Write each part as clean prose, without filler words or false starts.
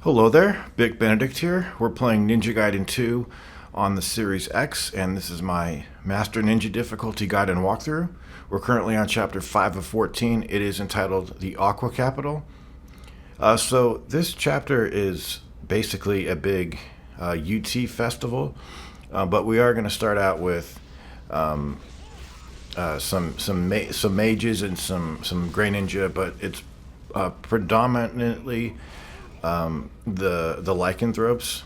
Hello there, Big Benedict here. We're playing Ninja Gaiden 2 on the Series X, and this is my Master Ninja Difficulty Guide and Walkthrough. We're currently on Chapter 5 of 14. It is entitled The Aqua Capital. So this chapter is basically a big UT festival, but we are going to start out with some mages and some gray ninja, but it's predominantly the lycanthropes.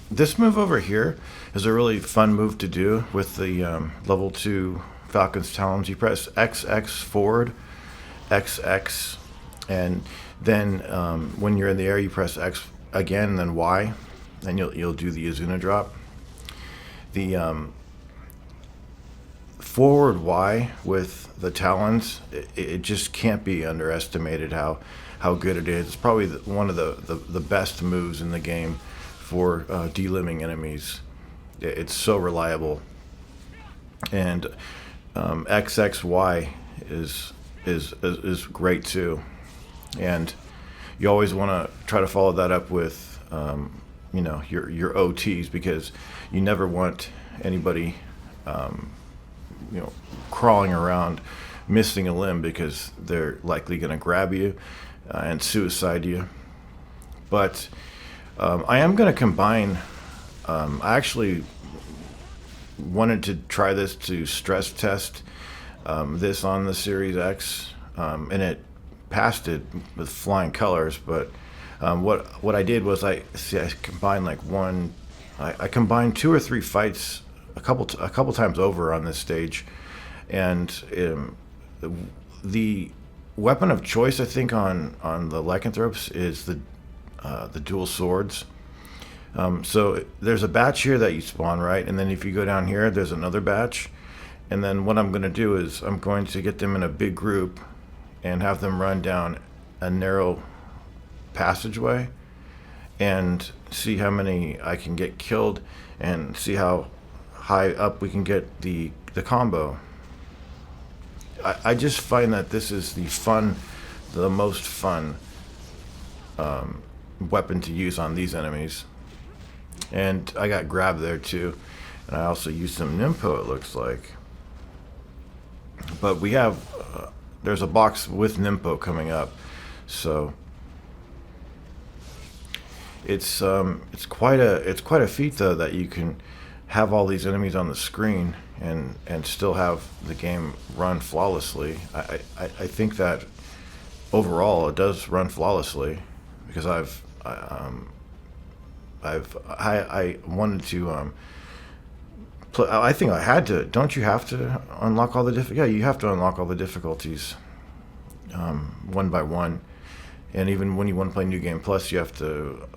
This move over here is a really fun move to do with the level 2 Falcon's Talons. You press XX forward, XX, and then when you're in the air you press X again, and then Y, and you'll do the Izuna drop. The forward Y with the talons, it just can't be underestimated how good it is. It's probably one of the best moves in the game for delimbing enemies. It's so reliable, and XXY is great too, and you always want to try to follow that up with your OTs, because you never want anybody crawling around missing a limb, because they're likely going to grab you and suicide you. But I am going to combine. I actually wanted to try this to stress test this on the Series X, and it passed it with flying colors. But what I did was I combined I combined 2 or 3 fights a couple times over on this stage, and the weapon of choice, I think, on the lycanthropes is the dual swords. So there's a batch here that you spawn, right? And then if you go down here, there's another batch. And then what I'm going to do is I'm going to get them in a big group and have them run down a narrow passageway and see how many I can get killed, and see how high up we can get the combo. I just find that this is the most fun weapon to use on these enemies. And I got grabbed there too, and I also used some Nimpo, it looks like. But we have there's a box with Nimpo coming up, so it's quite a feat though, that you can have all these enemies on the screen and still have the game run flawlessly. I think that overall it does run flawlessly, because I wanted to I think I had to. Don't you have to unlock all the yeah, you have to unlock all the difficulties one by one. And even when you want to play New Game Plus, you have to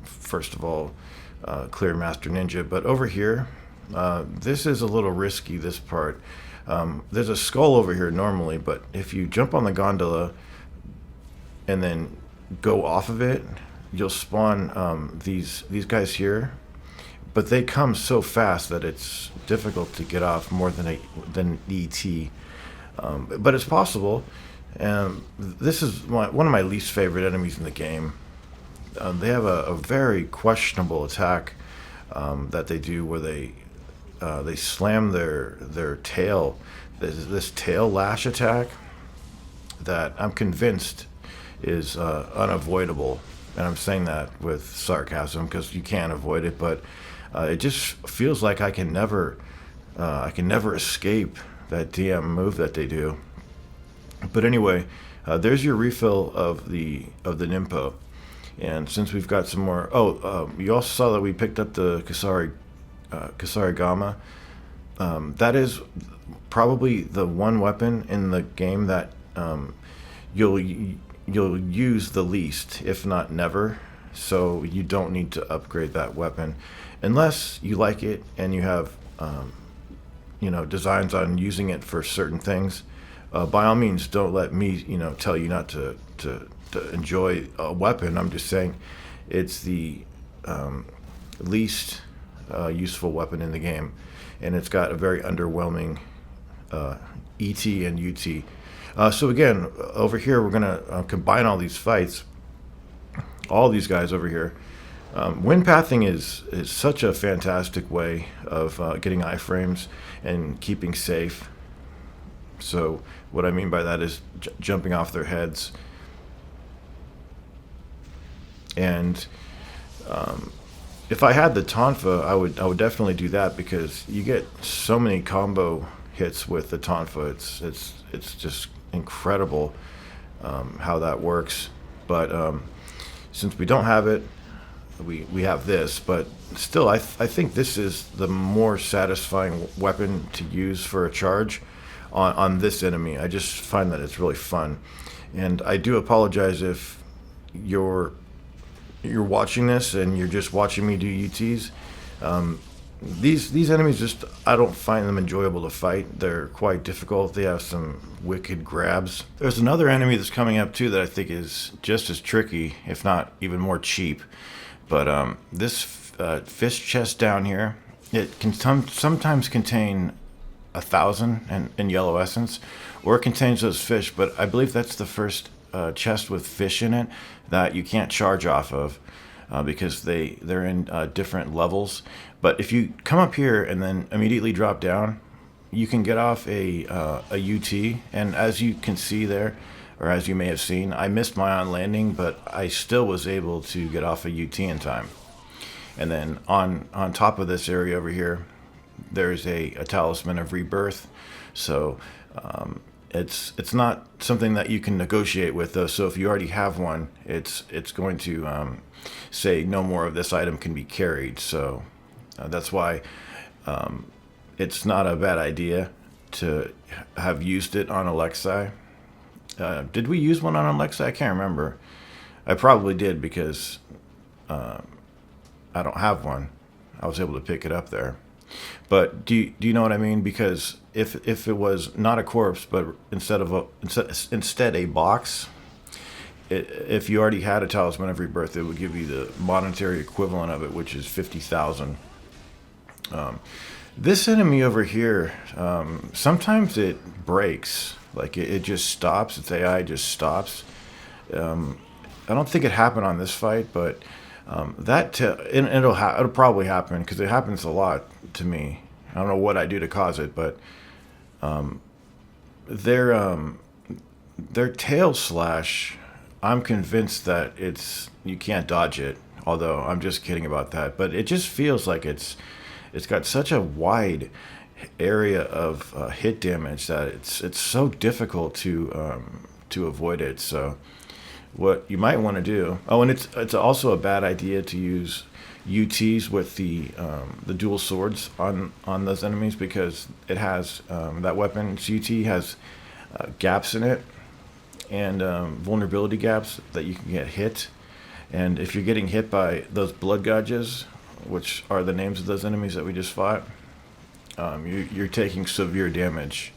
first of all clear Master Ninja. But over here, this is a little risky, this part. There's a skull over here normally, but if you jump on the gondola and then go off of it, you'll spawn these guys here. But they come so fast that it's difficult to get off more than ET. But it's possible. This is one of my least favorite enemies in the game. They have a very questionable attack that they do, where they slam their tail. This tail lash attack that I'm convinced is unavoidable, and I'm saying that with sarcasm because you can't avoid it. But it just feels like I can never escape that DM move that they do. But anyway, there's your refill of the Nimpo. And since we've got some more... you also saw that we picked up the Kasarigama. That is probably the one weapon in the game that you'll use the least, if not never. So you don't need to upgrade that weapon unless you like it and you have designs on using it for certain things. By all means, don't let me tell you not to enjoy a weapon. I'm just saying it's the least useful weapon in the game, and it's got a very underwhelming ET and UT. So again, over here we're gonna combine all these fights, all these guys over here. Wind pathing is such a fantastic way of getting iframes and keeping safe. So what I mean by that is jumping off their heads. And if I had the tonfa, I would definitely do that, because you get so many combo hits with the tonfa. It's just incredible how that works. But since we don't have it, we have this. But still, I think this is the more satisfying weapon to use for a charge on this enemy. I just find that it's really fun. And I do apologize if you're watching this and you're just watching me do UTs. These enemies, just, I don't find them enjoyable to fight. They're quite difficult. They have some wicked grabs. There's another enemy that's coming up too that I think is just as tricky, if not even more cheap. But this fish chest down here, it can sometimes contain 1,000 in yellow essence, or it contains those fish. But I believe that's the first chest with fish in it that you can't charge off of, because they're in different levels. But if you come up here and then immediately drop down, you can get off a UT. And as you can see there, or as you may have seen, I missed my on landing, but I still was able to get off a UT in time. And then on top of this area over here, there's a talisman of rebirth. So it's not something that you can negotiate with, though. So if you already have one, it's going to say no more of this item can be carried. So that's why it's not a bad idea to have used it on Alexei. Did we use one on Alexei? I can't remember. I probably did, because I don't have one. I was able to pick it up there. But do you know what I mean? Because if it was not a corpse, but instead a box, if you already had a talisman of rebirth, it would give you the monetary equivalent of it, which is 50,000. This enemy over here, sometimes it breaks. Like it just stops. Its AI just stops. I don't think it happened on this fight, but it'll probably happen, because it happens a lot to me. I don't know what I do to cause it, but their tail slash, I'm convinced that you can't dodge it. Although I'm just kidding about that. But it just feels like it's got such a wide area of hit damage that it's so difficult to avoid it. So what you might want to do, and it's also a bad idea to use UTs with the dual swords on those enemies, because it has that weapon's UT has gaps in it, and vulnerability gaps that you can get hit. And if you're getting hit by those blood gouges, which are the names of those enemies that we just fought, you're taking severe damage.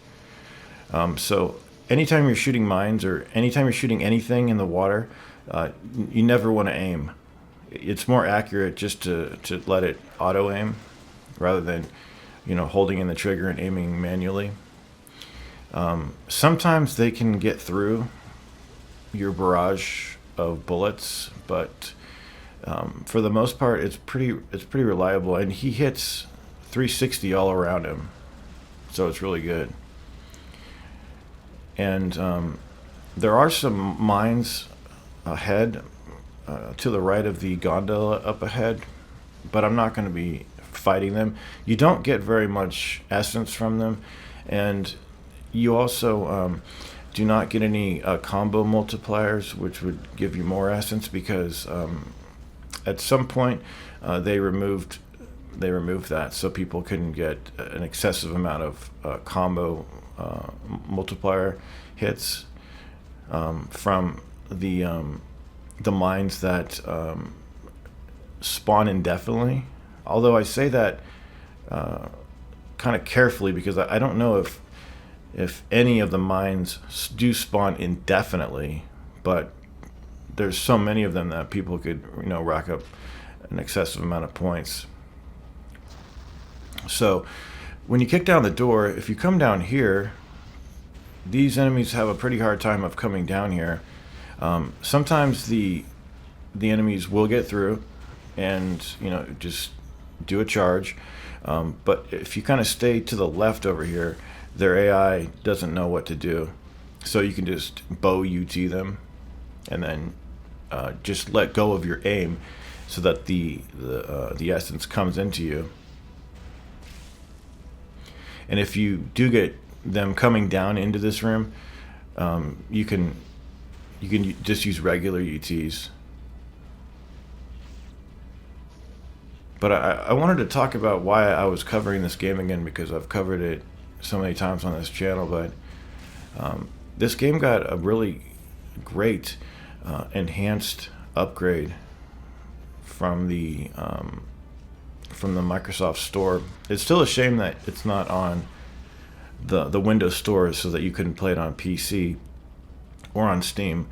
So anytime you're shooting mines, or anytime you're shooting anything in the water, you never want to aim. It's more accurate just to let it auto aim, rather than holding in the trigger and aiming manually. Sometimes they can get through your barrage of bullets, but for the most part, it's pretty reliable, and he hits 360 all around him, so it's really good. And there are some mines ahead, to the right of the gondola up ahead, but I'm not going to be fighting them. You don't get very much essence from them, and you also do not get any combo multipliers, which would give you more essence, because at some point they removed that, so people couldn't get an excessive amount of combo multiplier hits from the mines that spawn indefinitely. Although I say that kind of carefully, because I don't know if any of the mines do spawn indefinitely, but there's so many of them that people could rack up an excessive amount of points. So when you kick down the door, if you come down here, these enemies have a pretty hard time of coming down here. Sometimes the the enemies will get through, and just do a charge. But if you kind of stay to the left over here, their AI doesn't know what to do, so you can just bow UT them, and then just let go of your aim, so that the essence comes into you. And if you do get them coming down into this room, you can just use regular UTs. But I wanted to talk about why I was covering this game again, because I've covered it so many times on this channel. But this game got a really great enhanced upgrade from the Microsoft Store. It's still a shame that it's not on the Windows Store, so that you couldn't play it on PC or on Steam.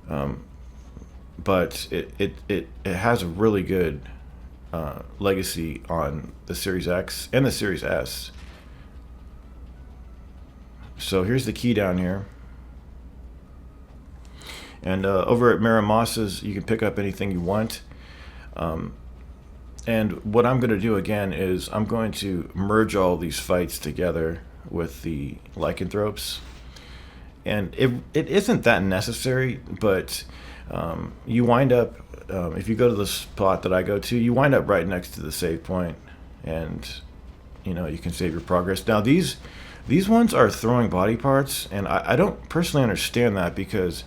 But it has a really good legacy on the Series X and the Series S. So here's the key down here. And over at Miramas's, you can pick up anything you want. And what I'm going to do again is I'm going to merge all these fights together with the lycanthropes. And it isn't that necessary, but you wind up, if you go to the spot that I go to, you wind up right next to the save point, and you can save your progress. Now these ones are throwing body parts, and I don't personally understand that, because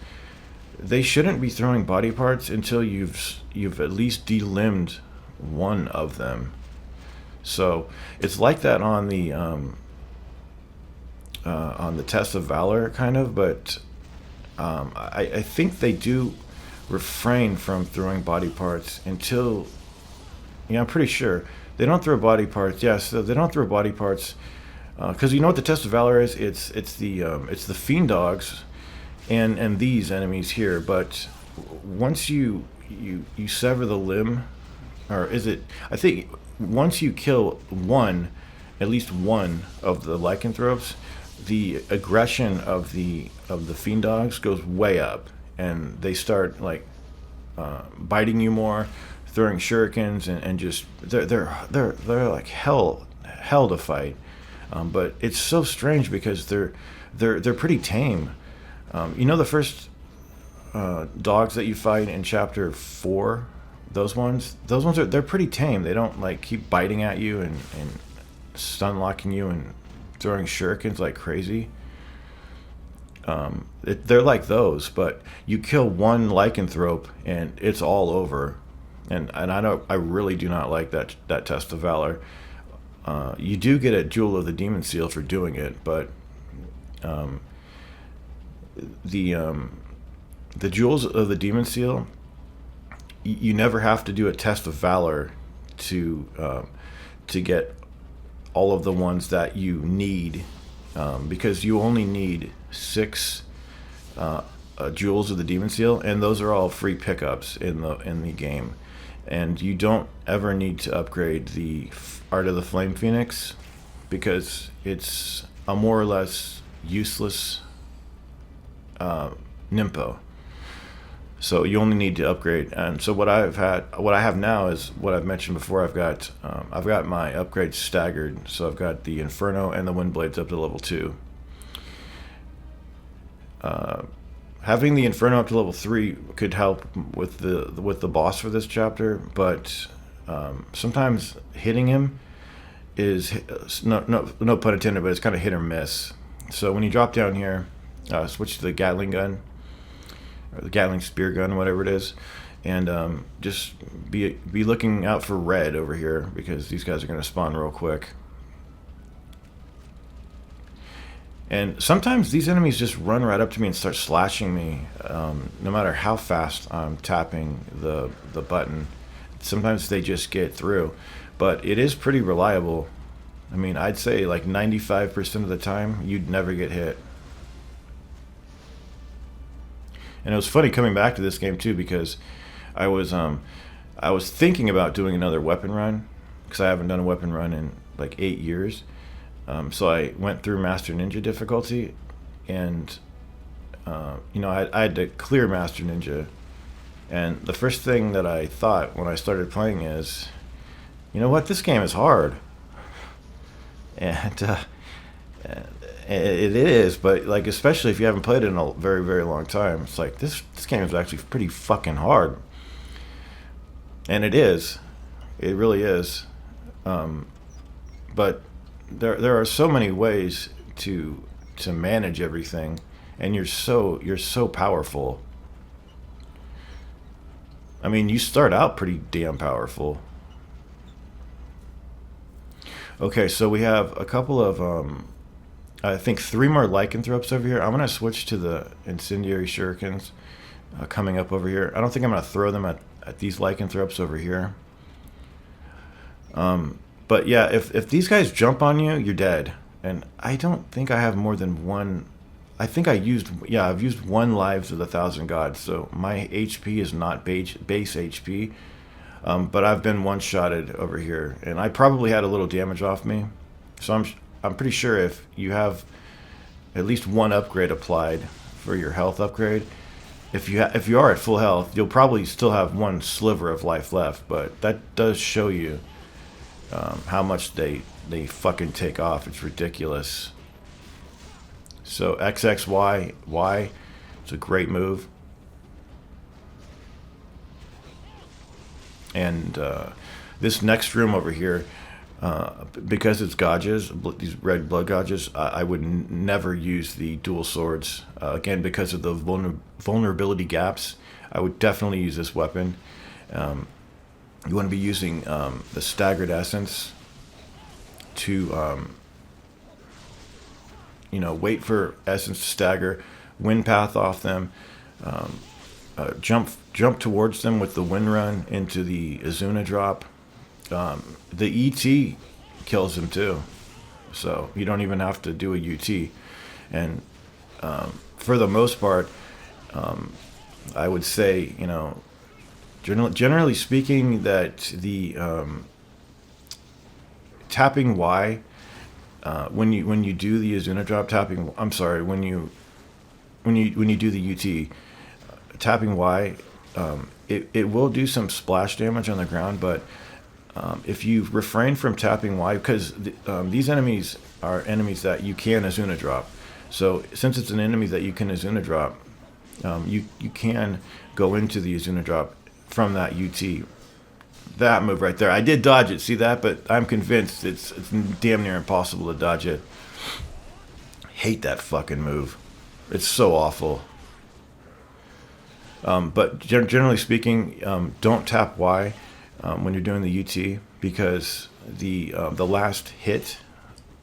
they shouldn't be throwing body parts until you've at least delimbed one of them. So it's like that on the test of valor, kind of, but I think they do refrain from throwing body parts until, I'm pretty sure they don't throw body parts. Yes, they don't throw body parts because you know what the test of valor is? It's the fiend dogs and these enemies here. But once you sever the limb, or is it? I think once you kill at least one of the lycanthropes, the aggression of the fiend dogs goes way up, and they start like biting you more, throwing shurikens, and just they're like hell to fight. But it's so strange because they're pretty tame. The first dogs that you fight in chapter 4, those ones they're pretty tame. They don't like keep biting at you and stun locking you and throwing shurikens like crazy. They're like those, but you kill one lycanthrope and it's all over. And I really do not like that test of valor. You do get a Jewel of the Demon Seal for doing it, but the Jewels of the Demon Seal, you never have to do a test of valor to get all of the ones that you need, because you only need 6 Jewels of the Demon Seal, and those are all free pickups in the game. And you don't ever need to upgrade the Art of the Flame Phoenix, because it's a more or less useless Nympho. So you only need to upgrade. And so what I have now is what I've mentioned before. I've got my upgrades staggered. So I've got the Inferno and the Windblades up to level 2. Having the Inferno up to level 3 could help with the boss for this chapter, but sometimes hitting him is no pun intended, but it's kind of hit or miss. So when you drop down here, switch to the Gatling gun, or the Gatling spear gun, whatever it is, and just be looking out for red over here, because these guys are going to spawn real quick. And sometimes these enemies just run right up to me and start slashing me, no matter how fast I'm tapping the button. Sometimes they just get through, but it is pretty reliable. I mean, I'd say like 95% of the time you'd never get hit. And it was funny coming back to this game too, because I was thinking about doing another weapon run, because I haven't done a weapon run in like 8 years. So I went through Master Ninja difficulty, and I had to clear Master Ninja And the first thing that I thought when I started playing is, you know what, this game is hard. And it is, but like, especially if you haven't played it in a very, very long time, it's like this game is actually pretty fucking hard. And it is. It really is. But there are so many ways to manage everything, and you're so powerful. I mean, you start out pretty damn powerful. Okay, so we have a couple of I think 3 more lycanthropes over here. I'm gonna switch to the incendiary shurikens coming up over here. I don't think I'm gonna throw them at these lycanthropes over here. But yeah, if these guys jump on you, you're dead. And I don't think I have more than one. I think I've used 1 lives of the 1,000 gods, so my HP is not base HP. But I've been one-shotted over here, and I probably had a little damage off me. So I'm pretty sure if you have at least 1 upgrade applied for your health upgrade, if you are at full health, you'll probably still have 1 sliver of life left. But that does show you how much they fucking take off. It's ridiculous. So XXY, it's a great move. And this next room over here, because it's Gajas, these red blood Gajas, I would never use the dual swords. Again, because of the vulnerability gaps, I would definitely use this weapon. You want to be using the staggered essence to, wait for essence to stagger, wind path off them, jump towards them with the wind run into the Azuna drop. The ET kills them too, so you don't even have to do a UT. And for the most part, I would say, generally speaking, that the tapping Y, when you do the Azuna drop, when you do the UT, tapping Y, it will do some splash damage on the ground, but if you refrain from tapping Y, because these enemies are enemies that you can Azuna drop. So since it's an enemy that you can Azuna drop, you can go into the Azuna drop from that UT. That move right there, I did dodge it, see that? But I'm convinced it's damn near impossible to dodge it. Hate that fucking move. It's so awful. But generally speaking, don't tap Y when you're doing the UT, because the last hit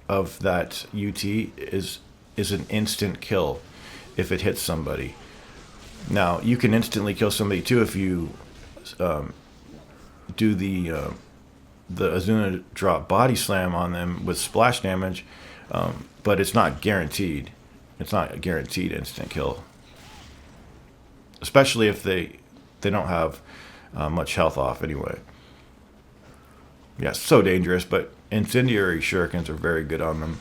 of that UT is an instant kill if it hits somebody. Now you can instantly kill somebody too if you do the Azuna drop body slam on them with splash damage, but it's not guaranteed. It's not a guaranteed instant kill, especially if they don't have much health off anyway. Yeah, so dangerous, but incendiary shurikens are very good on them.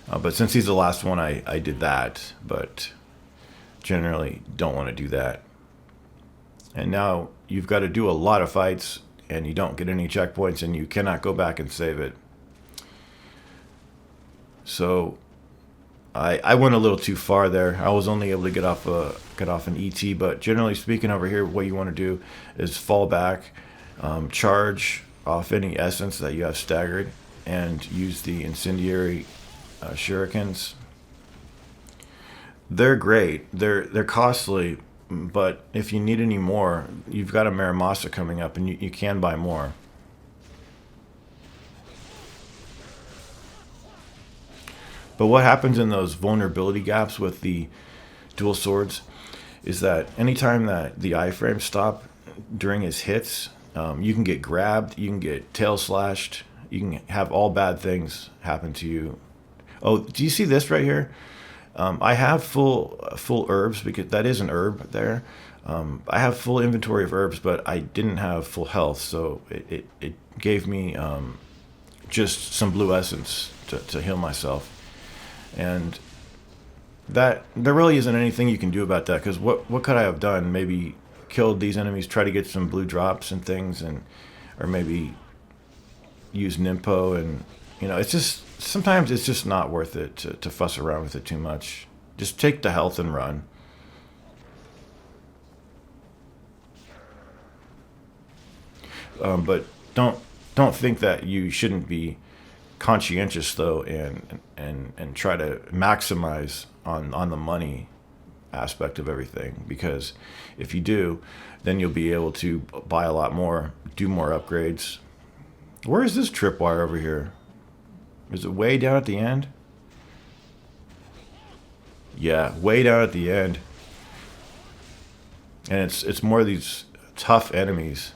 But since he's the last one, I did that, but generally don't want to do that. And now you've got to do a lot of fights, and you don't get any checkpoints, and you cannot go back and save it. So I went a little too far there. I was only able to get off an ET, but generally speaking, over here, what you want to do is fall back, charge off any essence that you have staggered, and use the incendiary shurikens. They're great. They're costly, but if you need any more, you've got a Marimasa coming up, and you can buy more. But what happens in those vulnerability gaps with the dual swords is that anytime that the iframes stop during his hits, you can get grabbed, you can get tail slashed, you can have all bad things happen to you. Oh, do you see this right here? I have full herbs, because that is an herb there. I have full inventory of herbs, but I didn't have full health, so it gave me just some blue essence to heal myself. And that there really isn't anything you can do about that, because what could I have done? Maybe killed these enemies, try to get some blue drops and things, and or maybe use Nimpo, and it's just sometimes it's just not worth it to fuss around with it too much. Just take the health and run. But don't think that you shouldn't be conscientious though, and try to maximize on the money aspect of everything, because if you do, then you'll be able to buy a lot more, do more upgrades. Where is this tripwire over here? Is it way down at the end? Yeah, way down at the end. And it's more of these tough enemies.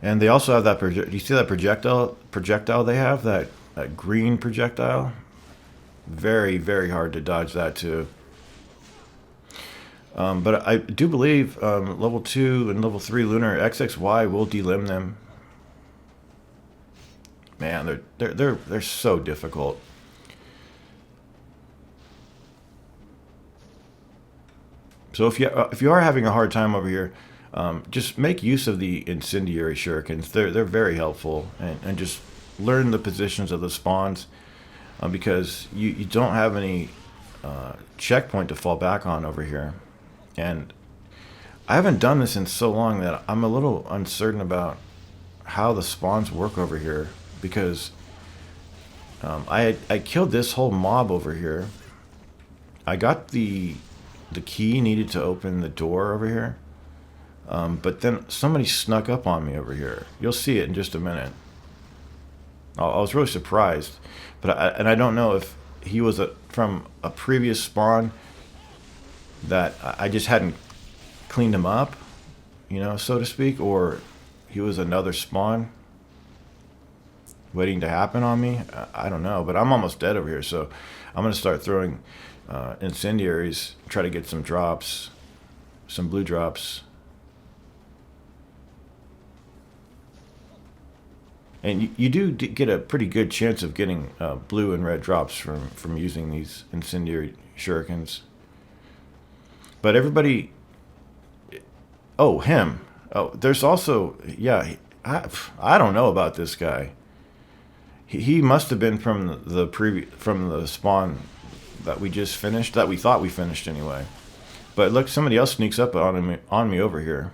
And they also have that do you see that projectile they have, that green projectile? Very, very hard to dodge that too. But I do believe level 2 and level 3 lunar XXY will delimb them. Man, they're so difficult. So if you are having a hard time over here, just make use of the incendiary shurikens. They're very helpful, and just learn the positions of the spawns, because you don't have any checkpoint to fall back on over here. And I haven't done this in so long that I'm a little uncertain about how the spawns work over here, because I killed this whole mob over here. I got the key needed to open the door over here, but then somebody snuck up on me over here. You'll see it in just a minute. I was really surprised, but I don't know if he was from a previous spawn that I just hadn't cleaned him up, so to speak, or he was another spawn waiting to happen on me. I don't know, but I'm almost dead over here, so I'm going to start throwing incendiaries, try to get some drops, some blue drops. And you do get a pretty good chance of getting blue and red drops from using these incendiary shurikens. But everybody... Oh, him. Oh, there's also... Yeah, I don't know about this guy. He must have been from the spawn that we just finished, that we thought we finished anyway. But look, somebody else sneaks up on me over here.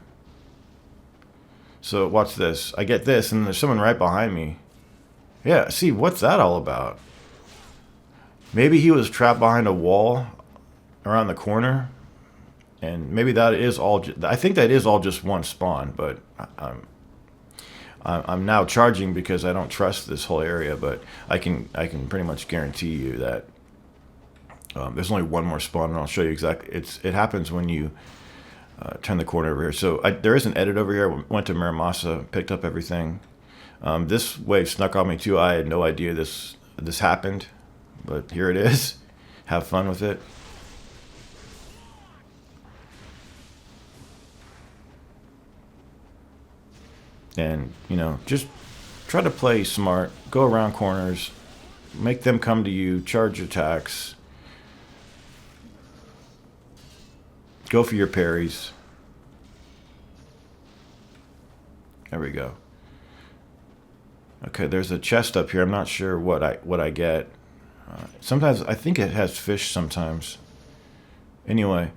So watch this. I get this, and there's someone right behind me. Yeah, see, what's that all about? Maybe he was trapped behind a wall around the corner. And maybe that is all. I think that is all just one spawn, but I'm now charging because I don't trust this whole area. But I can pretty much guarantee you that there's only one more spawn, and I'll show you exactly. It happens when you turn the corner over here. So there is an edit over here. Went to Muramasa, picked up everything. This wave snuck on me too. I had no idea this happened, but here it is. Have fun with it. And, just try to play smart, go around corners, make them come to you, charge attacks, go for your parries. There we go. Okay, there's a chest up here. I'm not sure what I get. Sometimes I think it has fish sometimes. Anyway,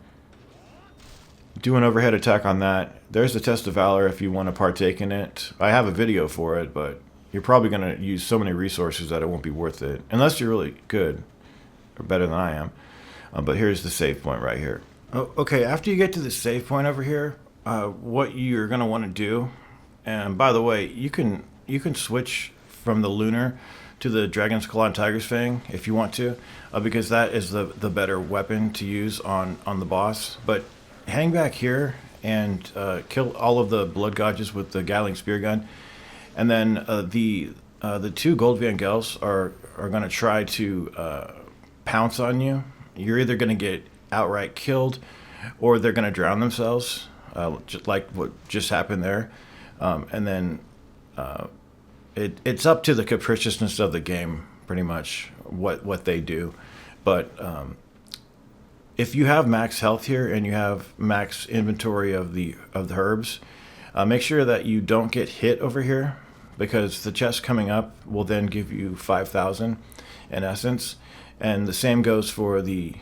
do an overhead attack on that. There's the test of valor if you want to partake in it. I have a video for it, but you're probably going to use so many resources that it won't be worth it, unless you're really good or better than I am. But here's the save point right here. Oh, okay, after you get to the save point over here, what you're going to want to do, and by the way, you can switch from the lunar to the Dragon's Claw and Tiger's Fang if you want to, because that is the better weapon to use on the boss. But hang back here and kill all of the blood gouges with the Gatling spear gun, and then the two gold Vangels are going to try to pounce on you. You're either going to get outright killed, or they're going to drown themselves, just like what just happened there. And then it's up to the capriciousness of the game, pretty much what they do. But if you have max health here and you have max inventory of the herbs, make sure that you don't get hit over here, because the chest coming up will then give you 5,000 in essence, and the same goes for the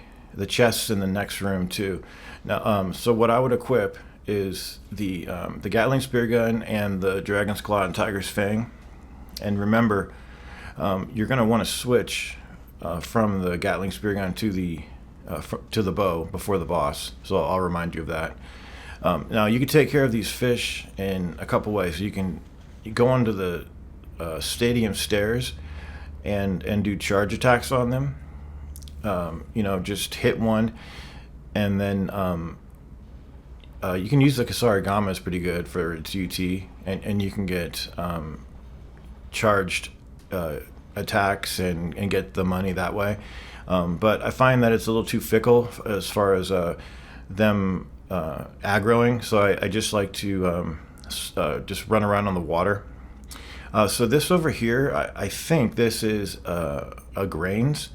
chests in the next room too. Now, so what I would equip is the Gatling spear gun and the Dragon's Claw and Tiger's Fang, and remember, you're going to want to switch from the Gatling spear gun to the bow before the boss. So I'll remind you of that. Now you can take care of these fish in a couple ways. You go onto the stadium stairs and do charge attacks on them. Just hit one, and then you can use the Kasarigama, is pretty good for its UT, and you can get charged attacks and get the money that way. But I find that it's a little too fickle as far as them aggroing, so I just like to just run around on the water. So this over here, I think this is a grains.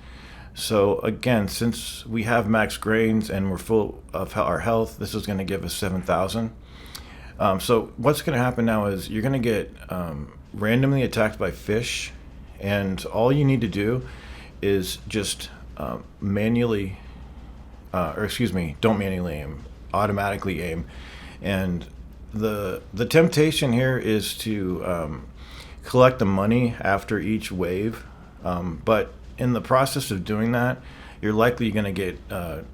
So again, since we have max grains and we're full of our health, this is going to give us 7,000. So what's going to happen now is you're going to get randomly attacked by fish, and all you need to do is just manually, don't manually aim, automatically aim. And the temptation here is to collect the money after each wave, but in the process of doing that, you're likely going to get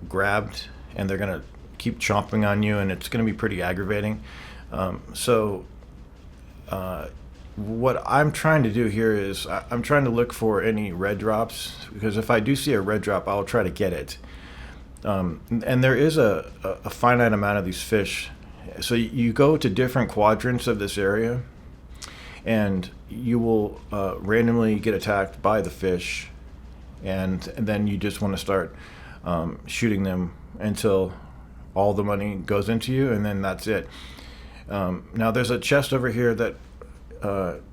grabbed, and they're going to keep chomping on you, and it's going to be pretty aggravating. So what I'm trying to do here is I'm trying to look for any red drops, because if I do see a red drop, I'll try to get it. And there is a finite amount of these fish. So you go to different quadrants of this area, and you will randomly get attacked by the fish, and then you just want to start shooting them until all the money goes into you, and then that's it. Now there's a chest over here that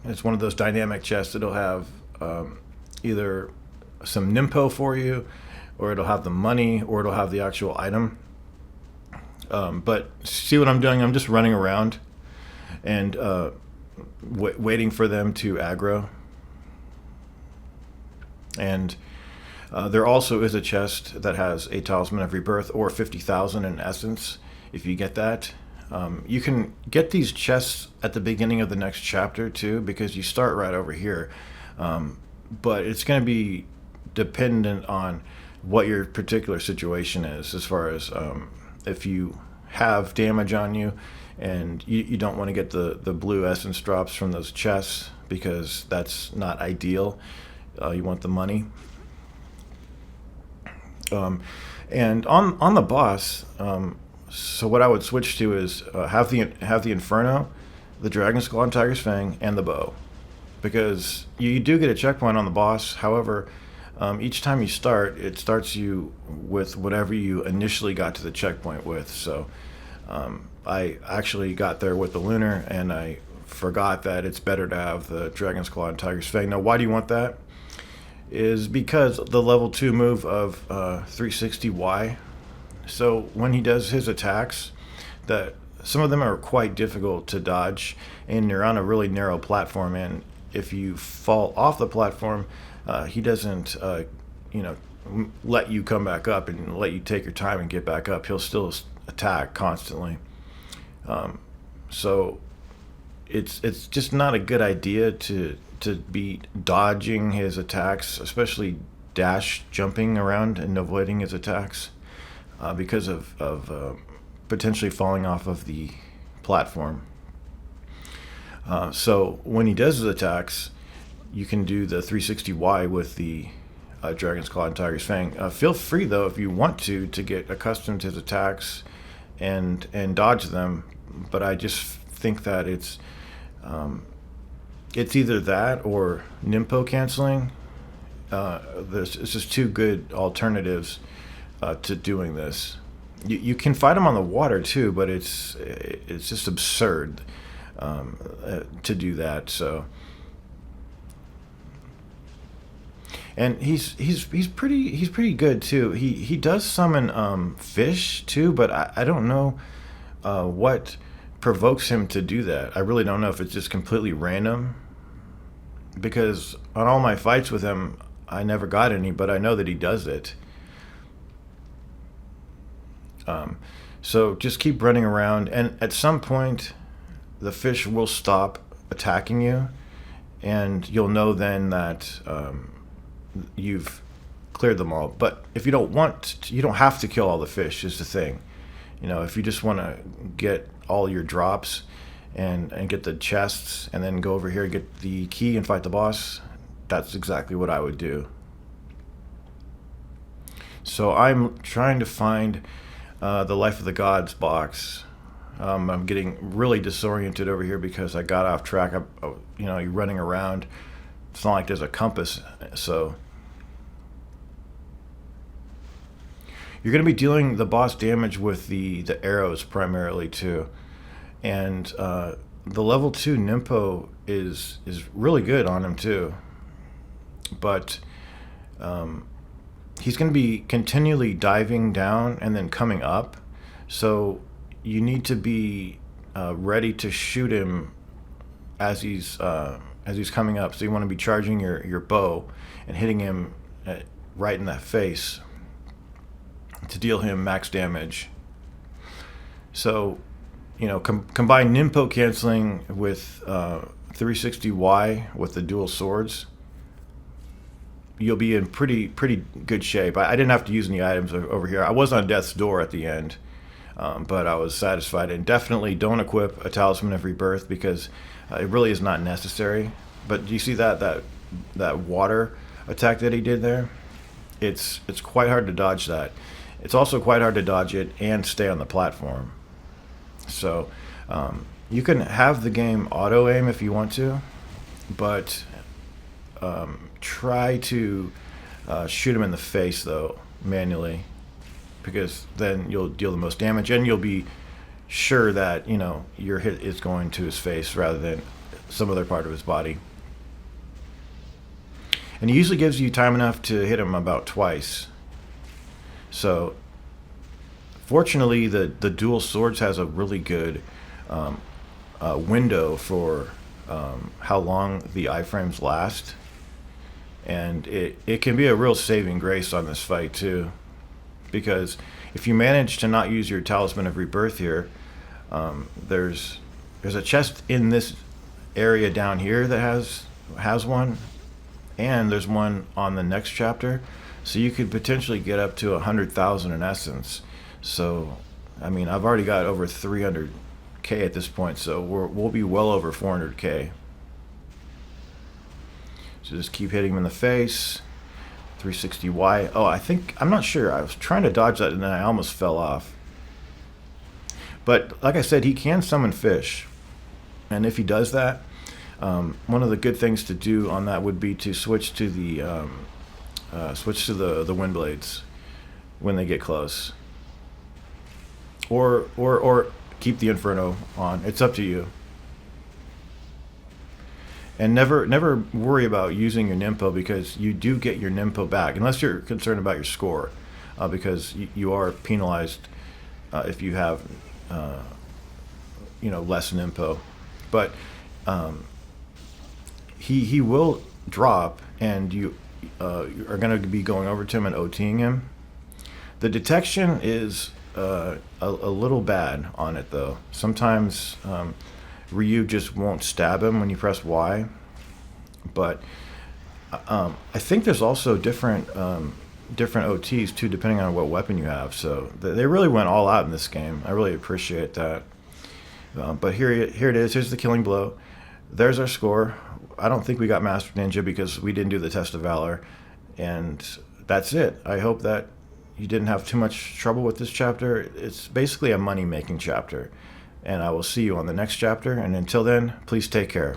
it's one of those dynamic chests. It'll have either some Nimpo for you, or it'll have the money, or it'll have the actual item. But see what I'm doing? I'm just running around and waiting for them to aggro. And there also is a chest that has a Talisman of Rebirth, or 50,000 in essence, if you get that. You can get these chests at the beginning of the next chapter too, because you start right over here. But it's going to be dependent on what your particular situation is, as far as if you have damage on you and you don't want to get the blue essence drops from those chests, because that's not ideal. You want the money. And on the boss, so what I would switch to is have the Inferno, the Dragon's Claw and Tiger's Fang, and the bow, because you do get a checkpoint on the boss. However, each time you start, it starts you with whatever you initially got to the checkpoint with. So I actually got there with the Lunar, and I forgot that it's better to have the Dragon's Claw and Tiger's Fang. Now, why do you want that? Is because the level 2 move of 360Y. So when he does his attacks, that some of them are quite difficult to dodge, and you're on a really narrow platform, and if you fall off the platform, he doesn't let you come back up and let you take your time and get back up. He'll still attack constantly. So it's just not a good idea to be dodging his attacks, especially dash jumping around and avoiding his attacks, because of potentially falling off of the platform. So when he does his attacks, you can do the 360Y with the Dragon's Claw and Tiger's Fang. Feel free, though, if you want to get accustomed to his attacks and dodge them, but I just think that it's either that or Nimpo canceling. It's just two good alternatives to doing this. You can fight them on the water too, but it's just absurd. to do that. So, and he's pretty good too. He does summon fish too, but I don't know what provokes him to do that. I really don't know if it's just completely random, because on all my fights with him, I never got any, but I know that he does it. So just keep running around, and at some point, the fish will stop attacking you, and you'll know then that you've cleared them all. But if you don't want to, you don't have to kill all the fish, is the thing. If you just want to get all your drops and get the chests, and then go over here and get the key and fight the boss, that's exactly what I would do. So I'm trying to find the Life of the Gods box. I'm getting really disoriented over here because I got off track. You're running around. It's not like there's a compass, so you're going to be dealing the boss damage with the arrows primarily too. And the level 2 Nimpo is really good on him too. But he's going to be continually diving down and then coming up. So you need to be ready to shoot him as he's coming up. So you want to be charging your bow and hitting him right in that face to deal him max damage. So, combine Nimpo canceling with 360Y with the dual swords, you'll be in pretty good shape. I didn't have to use any items over here. I was on death's door at the end, but I was satisfied. And definitely don't equip a Talisman of Rebirth, because it really is not necessary. But do you see that water attack that he did there? It's quite hard to dodge that. It's also quite hard to dodge it and stay on the platform. So you can have the game auto aim if you want to, but try to shoot him in the face though manually, because then you'll deal the most damage, and you'll be sure that your hit is going to his face rather than some other part of his body. And he usually gives you time enough to hit him about twice. So fortunately, the dual swords has a really good window for how long the iframes last, and it can be a real saving grace on this fight too, because if you manage to not use your Talisman of Rebirth here, there's a chest in this area down here that has one, and there's one on the next chapter, so you could potentially get up to 100,000 in essence. So I've already got over 300k at this point, so we'll be well over 400k. So just keep hitting him in the face. 360Y. Oh, I'm not sure. I was trying to dodge that and then I almost fell off. But like I said, he can summon fish, and if he does that, one of the good things to do on that would be to switch to the wind blades when they get close, or keep the Inferno on. It's up to you. And never worry about using your Nimpo, because you do get your Nimpo back, unless you're concerned about your score, because you are penalized if you have less Nimpo. But he will drop, and you are going to be going over to him and OTing him. The detection is a little bad on it though. Sometimes Ryu just won't stab him when you press Y, but I think there's also different OTs too, depending on what weapon you have. So they really went all out in this game. I really appreciate that. But here it is. Here's the killing blow. There's our score. I don't think we got Master Ninja because we didn't do the Test of Valor, and that's it. I hope that you didn't have too much trouble with this chapter. It's basically a money-making chapter. And I will see you on the next chapter. And until then, please take care.